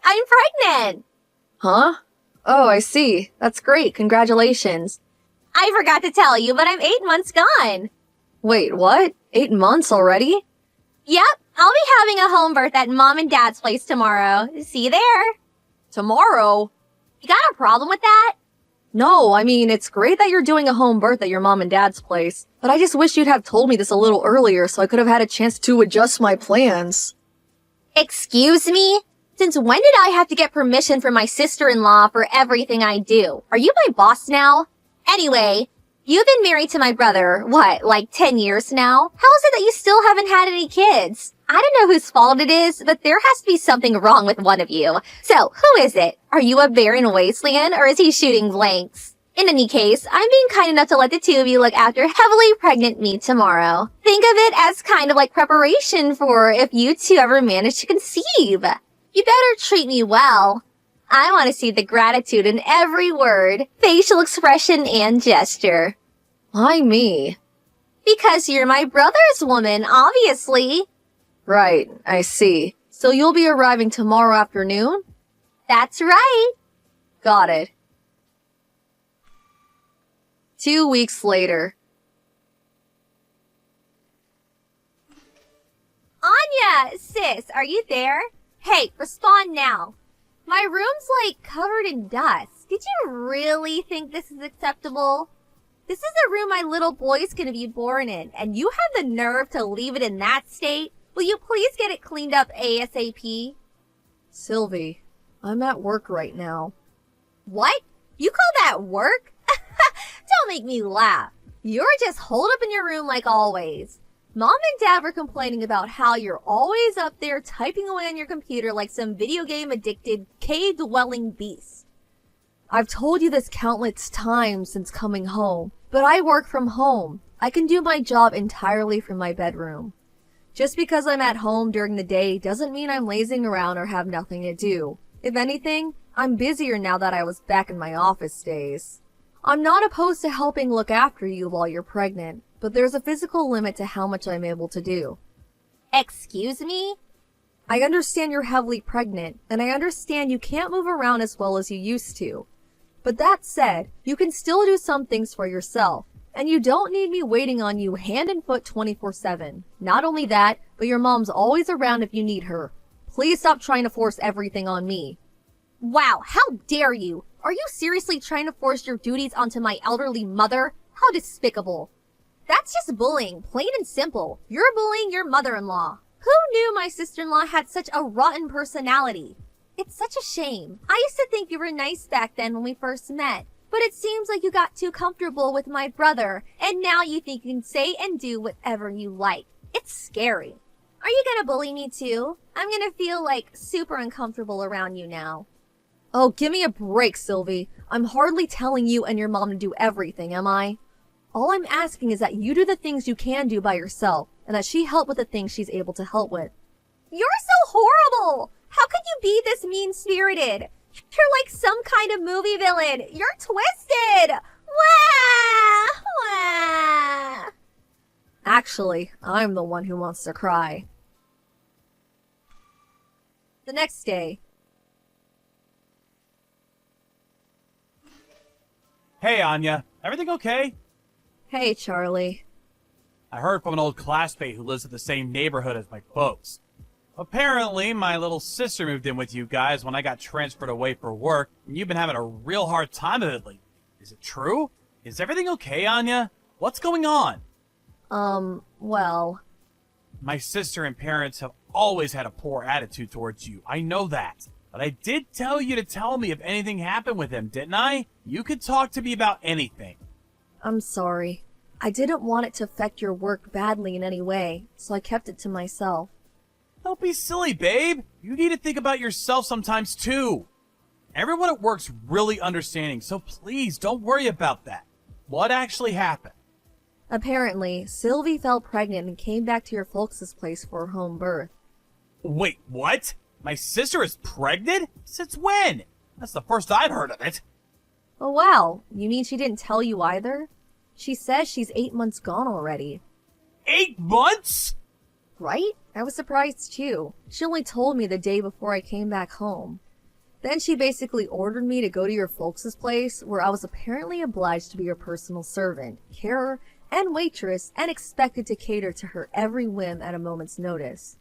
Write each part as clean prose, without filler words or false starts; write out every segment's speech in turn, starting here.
I'm pregnant! Huh? Oh, I see. That's great. Congratulations. I forgot to tell you, but I'm 8 months gone. Wait, what? 8 months already? Yep, I'll be having a home birth at Mom and Dad's place tomorrow. See you there. Tomorrow? You got a problem with that? No, I mean, it's great that you're doing a home birth at your mom and dad's place, but I just wish you'd have told me this a little earlier so I could have had a chance to adjust my plans. Excuse me? Since when did I have to get permission from my sister-in-law for everything I do? Are you my boss now? Anyway, you've been married to my brother, what, like 10 years now? How is it that you still haven't had any kids? I don't know whose fault it is, but there has to be something wrong with one of you. So, who is it? Are you a barren wasteland, or is he shooting blanks? In any case, I'm being kind enough to let the two of you look after heavily pregnant me tomorrow. Think of it as kind of like preparation for if you two ever manage to conceive. You better treat me well. I want to see the gratitude in every word, facial expression, and gesture. Why me? Because you're my brother's woman, obviously. Right, I see. So you'll be arriving tomorrow afternoon? That's right. Got it. 2 weeks later. Anya! Sis, are you there? Hey, respond now. My room's like covered in dust. Did you really think this is acceptable? This is the room my little boy's gonna be born in, and you have the nerve to leave it in that state? Will you please get it cleaned up ASAP? Sylvie, I'm at work right now. What? You call that work? Don't make me laugh. You're just holed up in your room like always. Mom and Dad were complaining about how you're always up there typing away on your computer like some video game addicted cave-dwelling beast. I've told you this countless times since coming home, but I work from home. I can do my job entirely from my bedroom. Just because I'm at home during the day doesn't mean I'm lazing around or have nothing to do. If anything, I'm busier now that I was back in my office days. I'm not opposed to helping look after you while you're pregnant, but there's a physical limit to how much I'm able to do. Excuse me? I understand you're heavily pregnant, and I understand you can't move around as well as you used to. But that said, you can still do some things for yourself, and you don't need me waiting on you hand and foot 24/7. Not only that, but your mom's always around if you need her. Please stop trying to force everything on me. Wow, how dare you? Are you seriously trying to force your duties onto my elderly mother? How despicable. That's just bullying, plain and simple. You're bullying your mother-in-law. Who knew my sister-in-law had such a rotten personality? It's such a shame. I used to think you were nice back then when we first met. But it seems like you got too comfortable with my brother, and now you think you can say and do whatever you like. It's scary. Are you gonna bully me too? I'm gonna feel like super uncomfortable around you now. Oh, give me a break, Sylvie. I'm hardly telling you and your mom to do everything, am I? All I'm asking is that you do the things you can do by yourself, and that she help with the things she's able to help with. You're so horrible! How could you be this mean-spirited? You're like some kind of movie villain. You're twisted! Wah! Wah! Actually, I'm the one who wants to cry. The next day. Hey, Anya. Everything okay? Hey, Charlie. I heard from an old classmate who lives in the same neighborhood as my folks. Apparently, my little sister moved in with you guys when I got transferred away for work, and you've been having a real hard time of it lately. Is it true? Is everything okay, Anya? What's going on? Well... My sister and parents have always had a poor attitude towards you. I know that. But I did tell you to tell me if anything happened with him, didn't I? You could talk to me about anything. I'm sorry. I didn't want it to affect your work badly in any way, so I kept it to myself. Don't be silly, babe. You need to think about yourself sometimes, too. Everyone at work's really understanding, so please don't worry about that. What actually happened? Apparently, Sylvie fell pregnant and came back to your folks' place for her home birth. Wait, what? My sister is pregnant? Since when? That's the first I've heard of it. Oh wow, you mean she didn't tell you either? She says she's 8 months gone already. 8 months? Right? I was surprised too. She only told me the day before I came back home. Then she basically ordered me to go to your folks' place, where I was apparently obliged to be your personal servant, carer, and waitress, and expected to cater to her every whim at a moment's notice.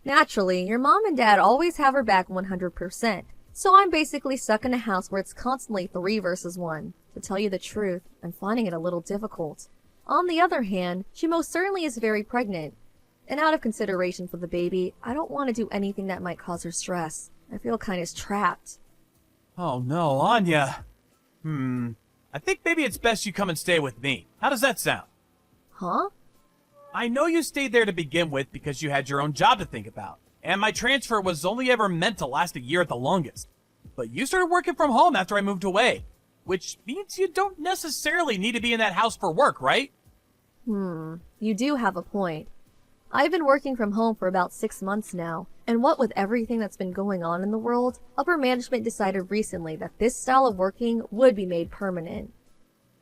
Naturally, your mom and dad always have her back 100%, so I'm basically stuck in a house where it's constantly 3 versus 1. To tell you the truth, I'm finding it a little difficult. On the other hand, she most certainly is very pregnant, and out of consideration for the baby, I don't want to do anything that might cause her stress. I feel kind of trapped. Oh no, Anya. I think maybe it's best you come and stay with me. How does that sound? Huh? I know you stayed there to begin with because you had your own job to think about, and my transfer was only ever meant to last a year at the longest. But you started working from home after I moved away, which means you don't necessarily need to be in that house for work, right? You do have a point. I've been working from home for about 6 months now, and what with everything that's been going on in the world, upper management decided recently that this style of working would be made permanent.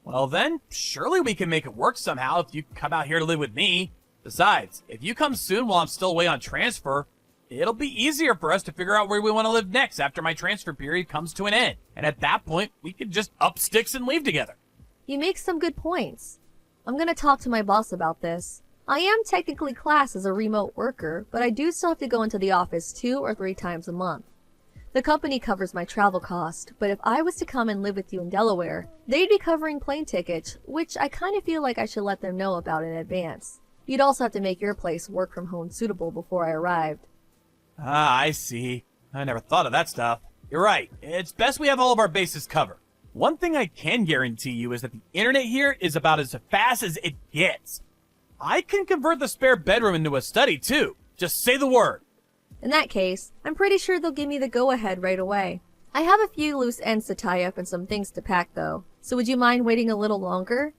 Well then, surely we can make it work somehow if you come out here to live with me. Besides, if you come soon while I'm still away on transfer, it'll be easier for us to figure out where we want to live next after my transfer period comes to an end. And at that point, we can just up sticks and leave together. You make some good points. I'm gonna talk to my boss about this. I am technically classed as a remote worker, but I do still have to go into the office 2 or 3 times a month. The company covers my travel cost, but if I was to come and live with you in Delaware, they'd be covering plane tickets, which I kind of feel like I should let them know about in advance. You'd also have to make your place work from home suitable before I arrived. Ah, I see. I never thought of that stuff. You're right. It's best we have all of our bases covered. One thing I can guarantee you is that the internet here is about as fast as it gets. I can convert the spare bedroom into a study, too. Just say the word. In that case, I'm pretty sure they'll give me the go-ahead right away. I have a few loose ends to tie up and some things to pack, though. So would you mind waiting a little longer?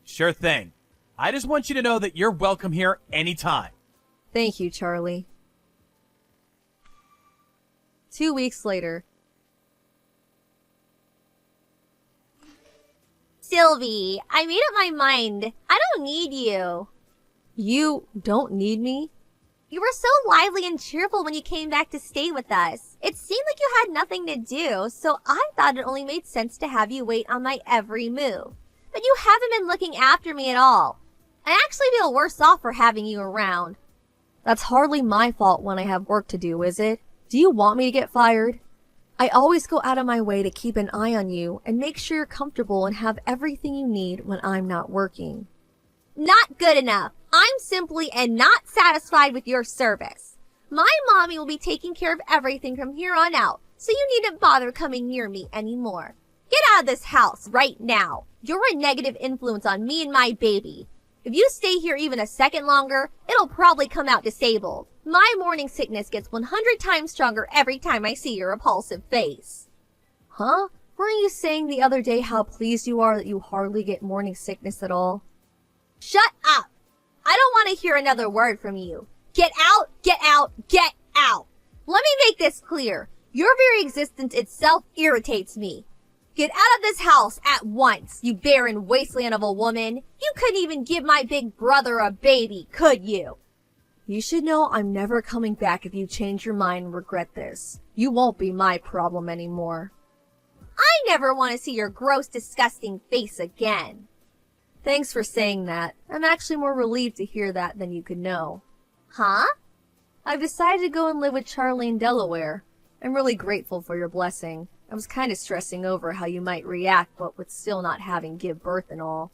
Sure thing. I just want you to know that you're welcome here anytime. Thank you, Charlie. 2 weeks later. Sylvie, I made up my mind. I don't need you. You don't need me? You were so lively and cheerful when you came back to stay with us. It seemed like you had nothing to do, so I thought it only made sense to have you wait on my every move. But you haven't been looking after me at all. I actually feel worse off for having you around. That's hardly my fault when I have work to do, is it? Do you want me to get fired? I always go out of my way to keep an eye on you and make sure you're comfortable and have everything you need when I'm not working. Not good enough. I'm simply and not satisfied with your service. My mommy will be taking care of everything from here on out, so you needn't bother coming near me anymore. Get out of this house right now. You're a negative influence on me and my baby. If you stay here even a second longer, it'll probably come out disabled. My morning sickness gets 100 times stronger every time I see your repulsive face. Huh? Weren't you saying the other day how pleased you are that you hardly get morning sickness at all? Shut up! I don't want to hear another word from you. Get out, get out, get out! Let me make this clear. Your very existence itself irritates me. Get out of this house at once, you barren wasteland of a woman. You couldn't even give my big brother a baby, could you? You should know I'm never coming back if you change your mind and regret this. You won't be my problem anymore. I never want to see your gross, disgusting face again. Thanks for saying that. I'm actually more relieved to hear that than you could know. Huh? I've decided to go and live with Charlie in Delaware. I'm really grateful for your blessing. I was kind of stressing over how you might react, but with still not having give birth and all.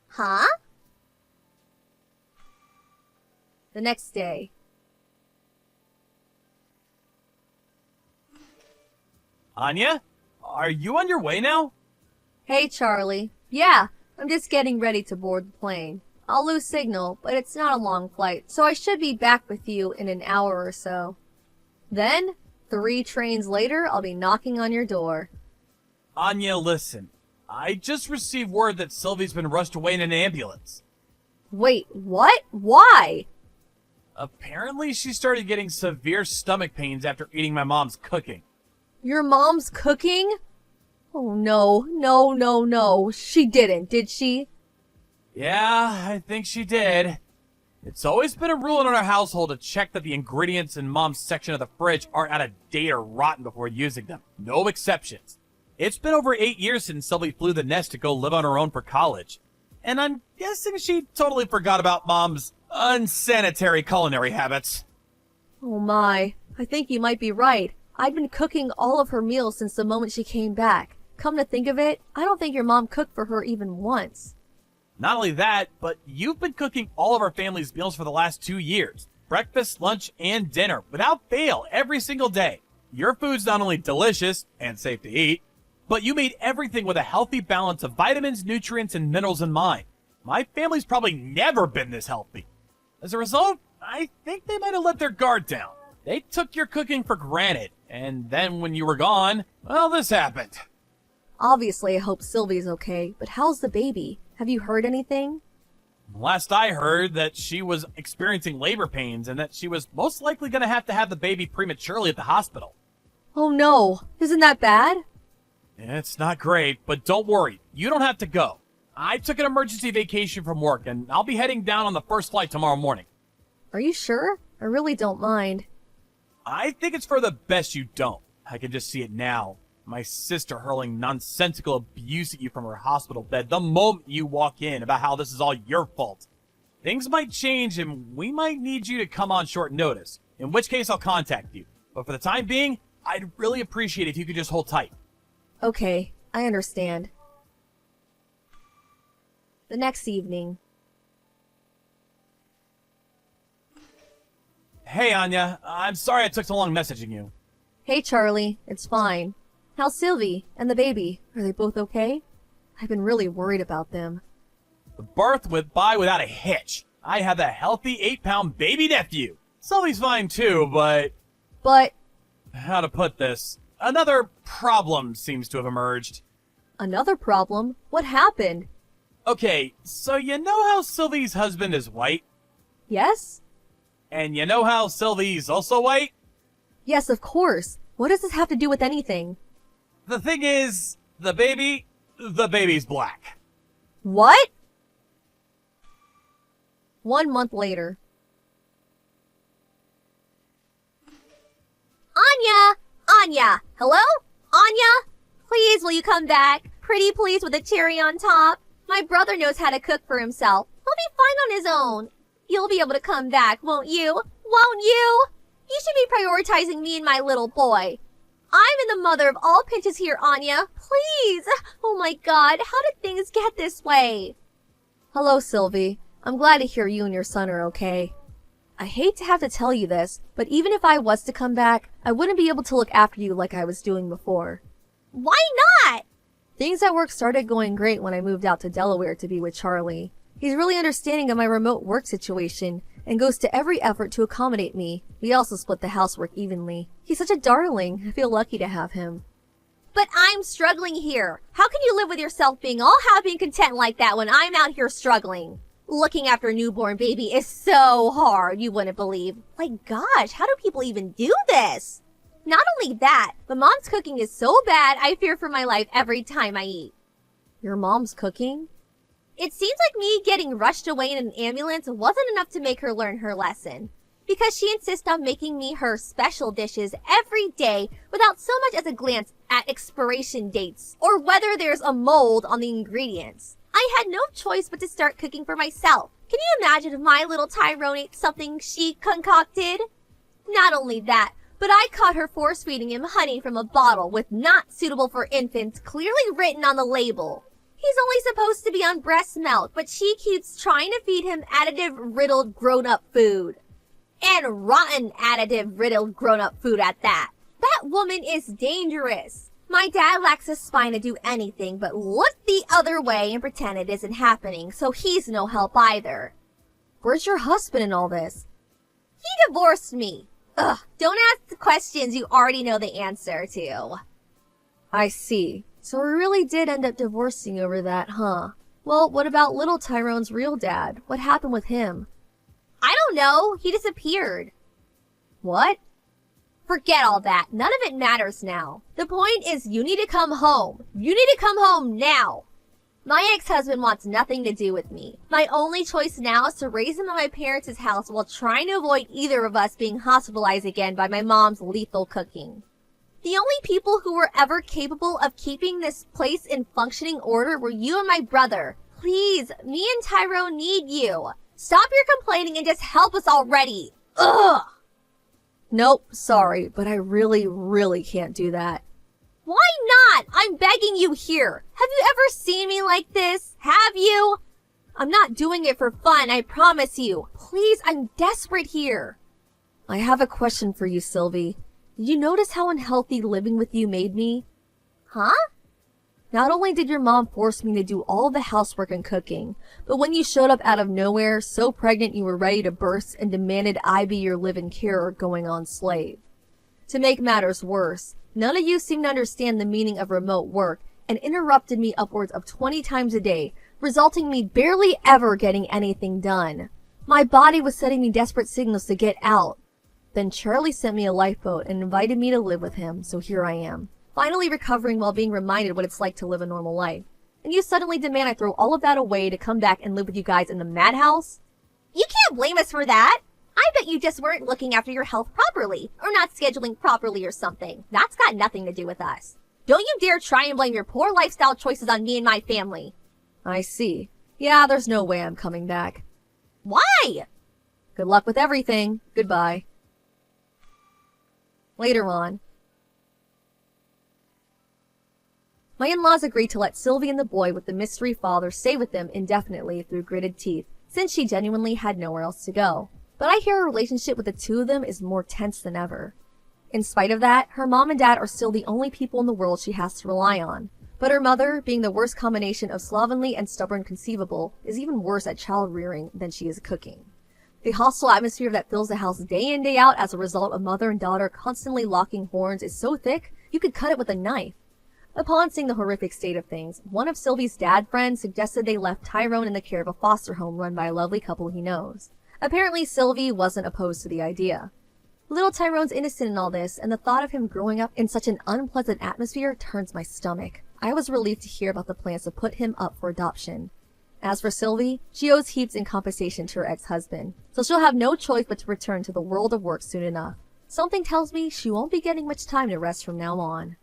Huh? The next day. Anya? Are you on your way now? Hey, Charlie. Yeah, I'm just getting ready to board the plane. I'll lose signal, but it's not a long flight, so I should be back with you in an hour or so. Then, 3 trains later, I'll be knocking on your door. Anya, listen. I just received word that Sylvie's been rushed away in an ambulance. Wait, what? Why? Apparently, she started getting severe stomach pains after eating my mom's cooking. Your mom's cooking? Oh no, no, no, no. She didn't, did she? Yeah, I think she did. It's always been a rule in our household to check that the ingredients in Mom's section of the fridge aren't out of date or rotten before using them. No exceptions. It's been over 8 years since Sylvie flew the nest to go live on her own for college. And I'm guessing she totally forgot about Mom's unsanitary culinary habits. Oh my, I think you might be right. I've been cooking all of her meals since the moment she came back. Come to think of it, I don't think your mom cooked for her even once. Not only that, but you've been cooking all of our family's meals for the last 2 years. Breakfast, lunch, and dinner, without fail, every single day. Your food's not only delicious and safe to eat, but you made everything with a healthy balance of vitamins, nutrients, and minerals in mind. My family's probably never been this healthy. As a result, I think they might have let their guard down. They took your cooking for granted, and then when you were gone, well, this happened. Obviously, I hope Sylvie's okay, but how's the baby? Have you heard anything? Last I heard that she was experiencing labor pains and that she was most likely going to have the baby prematurely at the hospital. Oh no, isn't that bad? It's not great, but don't worry. You don't have to go. I took an emergency vacation from work, and I'll be heading down on the first flight tomorrow morning. Are you sure? I really don't mind. I think it's for the best you don't. I can just see it now. My sister hurling nonsensical abuse at you from her hospital bed the moment you walk in about how this is all your fault. Things might change and we might need you to come on short notice, in which case I'll contact you. But for the time being, I'd really appreciate it if you could just hold tight. Okay, I understand. The next evening. Hey Anya, I'm sorry I took so long messaging you. Hey Charlie, it's fine. How's Sylvie and the baby? Are they both okay? I've been really worried about them. The birth went by without a hitch. I have a healthy 8-pound baby nephew. Sylvie's fine too, but how to put this? Another problem seems to have emerged. Another problem? What happened? Okay, so you know how Sylvie's husband is white? Yes? And you know how Sylvie's also white? Yes, of course. What does this have to do with anything? The thing is, the baby's black. What? 1 month later. Anya! Hello? Anya? Please, will you come back? Pretty please with a cherry on top. My brother knows how to cook for himself. He'll be fine on his own. You'll be able to come back, won't you? Won't you? You should be prioritizing me and my little boy. I'm in the mother of all pinches here, Anya. Please! Oh my god, how did things get this way? Hello, Sylvie. I'm glad to hear you and your son are okay. I hate to have to tell you this, but even if I was to come back, I wouldn't be able to look after you like I was doing before. Why not? Things at work started going great when I moved out to Delaware to be with Charlie. He's really understanding of my remote work situation and goes to every effort to accommodate me. We also split the housework evenly. He's such a darling. I feel lucky to have him. But I'm struggling here. How can you live with yourself being all happy and content like that when I'm out here struggling? Looking after a newborn baby is so hard, you wouldn't believe. Like, gosh, how do people even do this? Not only that, but Mom's cooking is so bad, I fear for my life every time I eat. Your mom's cooking? It seems like me getting rushed away in an ambulance wasn't enough to make her learn her lesson. Because she insists on making me her special dishes every day without so much as a glance at expiration dates or whether there's a mold on the ingredients. I had no choice but to start cooking for myself. Can you imagine if my little Tyrone ate something she concocted? Not only that, but I caught her force-feeding him honey from a bottle with "not suitable for infants" clearly written on the label. He's only supposed to be on breast milk, but she keeps trying to feed him additive-riddled grown-up food. And rotten additive-riddled grown-up food at that. That woman is dangerous. My dad lacks a spine to do anything but look the other way and pretend it isn't happening, so he's no help either. Where's your husband in all this? He divorced me. Ugh, don't ask the questions you already know the answer to. I see. So we really did end up divorcing over that, huh? Well, what about little Tyrone's real dad? What happened with him? I don't know. He disappeared. What? Forget all that. None of it matters now. The point is you need to come home. You need to come home now. My ex-husband wants nothing to do with me. My only choice now is to raise him at my parents' house while trying to avoid either of us being hospitalized again by my mom's lethal cooking. The only people who were ever capable of keeping this place in functioning order were you and my brother. Please, me and Tyrone need you. Stop your complaining and just help us already. Ugh! Nope, sorry, but I really can't do that. Why not? I'm begging you here. Have you ever seen me like this? Have you? I'm not doing it for fun, I promise you. Please, I'm desperate here. I have a question for you, Sylvie. Did you notice how unhealthy living with you made me? Huh? Not only did your mom force me to do all the housework and cooking, but when you showed up out of nowhere, so pregnant you were ready to burst and demanded I be your live-in carer going on slave. To make matters worse, none of you seemed to understand the meaning of remote work and interrupted me upwards of 20 times a day, resulting in me barely ever getting anything done. My body was sending me desperate signals to get out. Then Charlie sent me a lifeboat and invited me to live with him, so here I am, finally recovering while being reminded what it's like to live a normal life. And you suddenly demand I throw all of that away to come back and live with you guys in the madhouse? You can't blame us for that. I bet you just weren't looking after your health properly, or not scheduling properly or something. That's got nothing to do with us. Don't you dare try and blame your poor lifestyle choices on me and my family. I see. Yeah, there's no way I'm coming back. Why? Good luck with everything. Goodbye. Later on, my in-laws agreed to let Sylvie and the boy with the mystery father stay with them indefinitely through gritted teeth, since she genuinely had nowhere else to go. But I hear her relationship with the two of them is more tense than ever. In spite of that, her mom and dad are still the only people in the world she has to rely on. But her mother, being the worst combination of slovenly and stubborn conceivable, is even worse at child rearing than she is cooking. The hostile atmosphere that fills the house day in day out as a result of mother and daughter constantly locking horns is so thick, you could cut it with a knife. Upon seeing the horrific state of things, one of Sylvie's dad friends suggested they left Tyrone in the care of a foster home run by a lovely couple he knows. Apparently, Sylvie wasn't opposed to the idea. Little Tyrone's innocent in all this, and the thought of him growing up in such an unpleasant atmosphere turns my stomach. I was relieved to hear about the plans to put him up for adoption. As for Sylvie, she owes heaps in compensation to her ex-husband, so she'll have no choice but to return to the world of work soon enough. Something tells me she won't be getting much time to rest from now on.